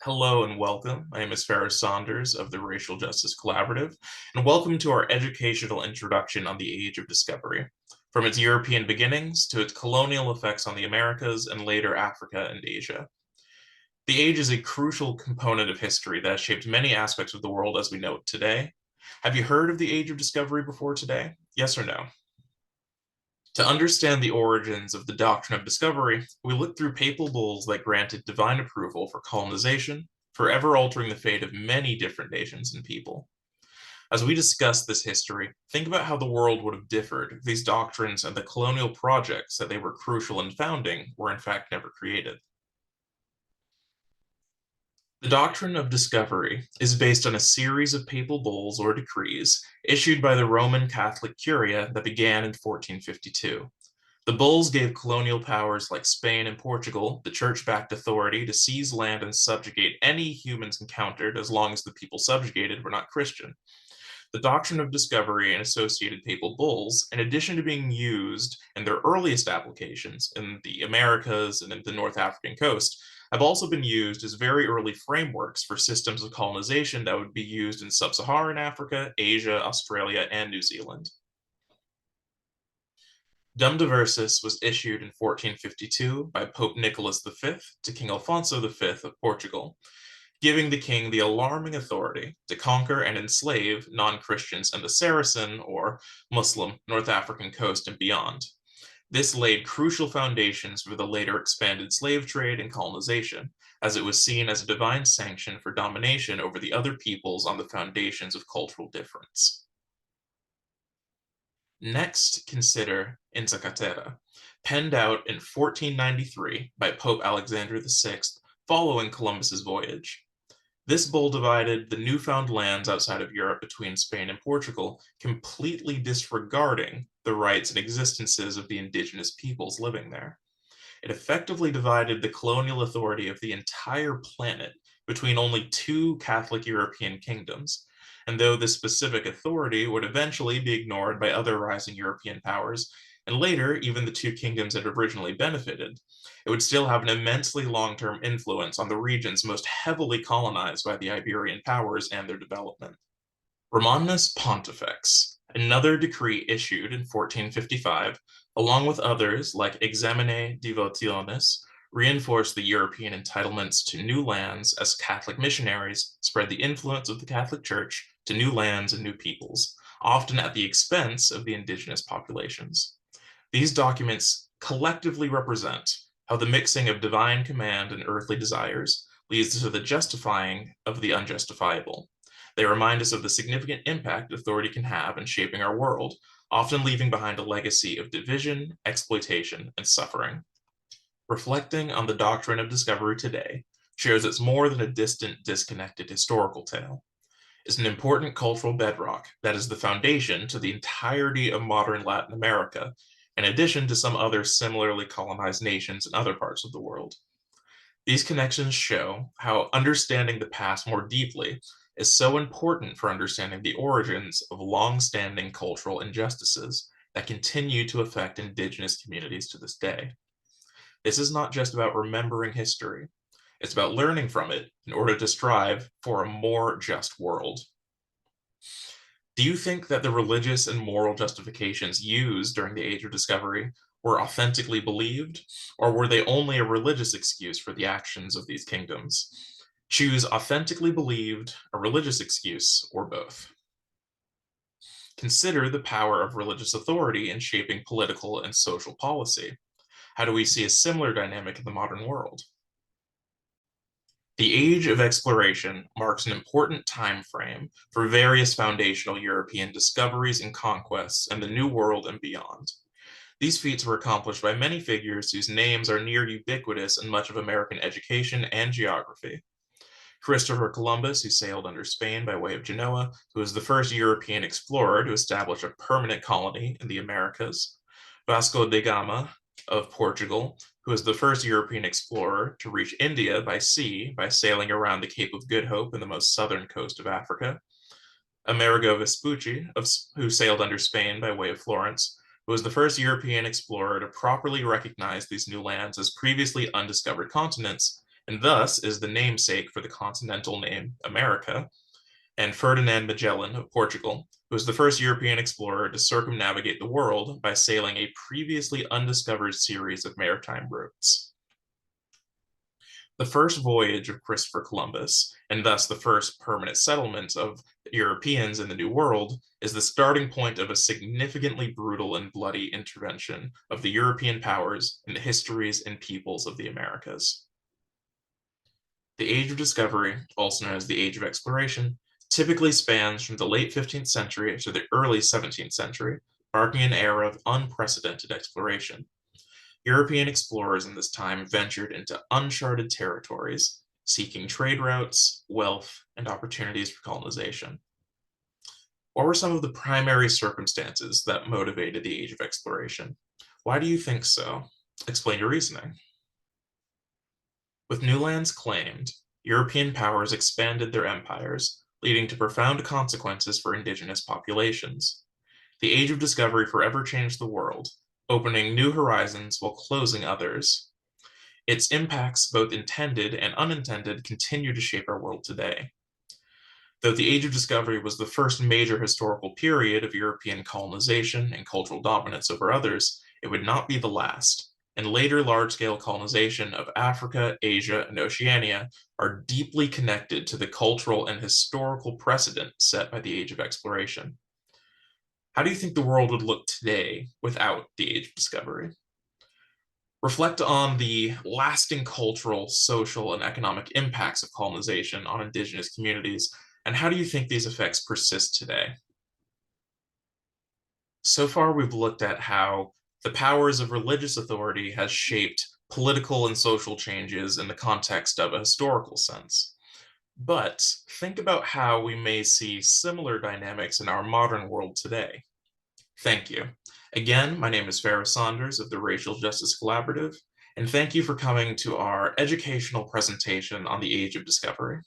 Hello and welcome. My name is Pharaoh Saunders of the Racial Justice Collaborative, and welcome to our educational introduction on the Age of Discovery, from its European beginnings to its colonial effects on the Americas and later Africa and Asia. The age is a crucial component of history that has shaped many aspects of the world as we know it today. Have you heard of the Age of Discovery before today? Yes or no? To understand the origins of the doctrine of discovery, we look through papal bulls that granted divine approval for colonization, forever altering the fate of many different nations and people. As we discuss this history, think about how the world would have differed if these doctrines and the colonial projects that they were crucial in founding were in fact never created. The doctrine of discovery is based on a series of papal bulls or decrees issued by the Roman Catholic Curia that began in 1452. The bulls gave colonial powers like Spain and Portugal the church-backed authority to seize land and subjugate any humans encountered as long as the people subjugated were not Christian. The doctrine of discovery and associated papal bulls, in addition to being used in their earliest applications in the Americas and in the North African coast, have also been used as very early frameworks for systems of colonization that would be used in sub-Saharan Africa, Asia, Australia, and New Zealand. Dum Diversas was issued in 1452 by Pope Nicholas V to King Alfonso V of Portugal, giving the king the alarming authority to conquer and enslave non-Christians in the Saracen or Muslim North African coast and beyond. This laid crucial foundations for the later expanded slave trade and colonization, as it was seen as a divine sanction for domination over the other peoples on the foundations of cultural difference. Next, consider Inzacatera, penned out in 1493 by Pope Alexander VI following Columbus's voyage. This bull divided the newfound lands outside of Europe between Spain and Portugal, completely disregarding the rights and existences of the indigenous peoples living there. It effectively divided the colonial authority of the entire planet between only two Catholic European kingdoms, and though this specific authority would eventually be ignored by other rising European powers, and later even the two kingdoms that originally benefited, it would still have an immensely long-term influence on the regions most heavily colonized by the Iberian powers and their development. Romanus Pontifex, another decree issued in 1455, along with others like Examine Devotionis, reinforced the European entitlements to new lands as Catholic missionaries spread the influence of the Catholic Church to new lands and new peoples, often at the expense of the indigenous populations. These documents collectively represent how the mixing of divine command and earthly desires leads to the justifying of the unjustifiable. They remind us of the significant impact authority can have in shaping our world, often leaving behind a legacy of division, exploitation, and suffering. Reflecting on the doctrine of discovery today shows it's more than a distant, disconnected historical tale. It's an important cultural bedrock that is the foundation to the entirety of modern Latin America, in addition to some other similarly colonized nations in other parts of the world. These connections show how understanding the past more deeply is so important for understanding the origins of long-standing cultural injustices that continue to affect indigenous communities to this day. This is not just about remembering history, it's about learning from it in order to strive for a more just world. Do you think that the religious and moral justifications used during the Age of Discovery were authentically believed, or were they only a religious excuse for the actions of these kingdoms? Choose authentically believed, a religious excuse, or both. Consider the power of religious authority in shaping political and social policy. How do we see a similar dynamic in the modern world? The Age of Exploration marks an important time frame for various foundational European discoveries and conquests in the New World and beyond. These feats were accomplished by many figures whose names are near ubiquitous in much of American education and geography. Christopher Columbus, who sailed under Spain by way of Genoa, who was the first European explorer to establish a permanent colony in the Americas. Vasco da Gama of Portugal, who was the first European explorer to reach India by sea by sailing around the Cape of Good Hope in the most southern coast of Africa. Amerigo Vespucci, who sailed under Spain by way of Florence, who was the first European explorer to properly recognize these new lands as previously undiscovered continents and thus is the namesake for the continental name America, and Ferdinand Magellan of Portugal, who was the first European explorer to circumnavigate the world by sailing a previously undiscovered series of maritime routes. The first voyage of Christopher Columbus, and thus the first permanent settlement of Europeans in the New World, is the starting point of a significantly brutal and bloody intervention of the European powers in the histories and peoples of the Americas. The Age of Discovery, also known as the Age of Exploration, typically spans from the late 15th century to the early 17th century, marking an era of unprecedented exploration. European explorers in this time ventured into uncharted territories, seeking trade routes, wealth, and opportunities for colonization. What were some of the primary circumstances that motivated the Age of Exploration? Why do you think so? Explain your reasoning. With new lands claimed, European powers expanded their empires, leading to profound consequences for indigenous populations. The Age of Discovery forever changed the world, opening new horizons while closing others. Its impacts, both intended and unintended, continue to shape our world today. Though the Age of Discovery was the first major historical period of European colonization and cultural dominance over others, it would not be the last, and later large-scale colonization of Africa, Asia, and Oceania are deeply connected to the cultural and historical precedent set by the Age of Exploration. How do you think the world would look today without the Age of Discovery? Reflect on the lasting cultural, social, and economic impacts of colonization on indigenous communities, and how do you think these effects persist today? So far, we've looked at how the powers of religious authority has shaped political and social changes in the context of a historical sense. But think about how we may see similar dynamics in our modern world today. Thank you. Again, my name is Pharaoh Saunders of the Racial Justice Collaborative, and thank you for coming to our educational presentation on the Age of Discovery.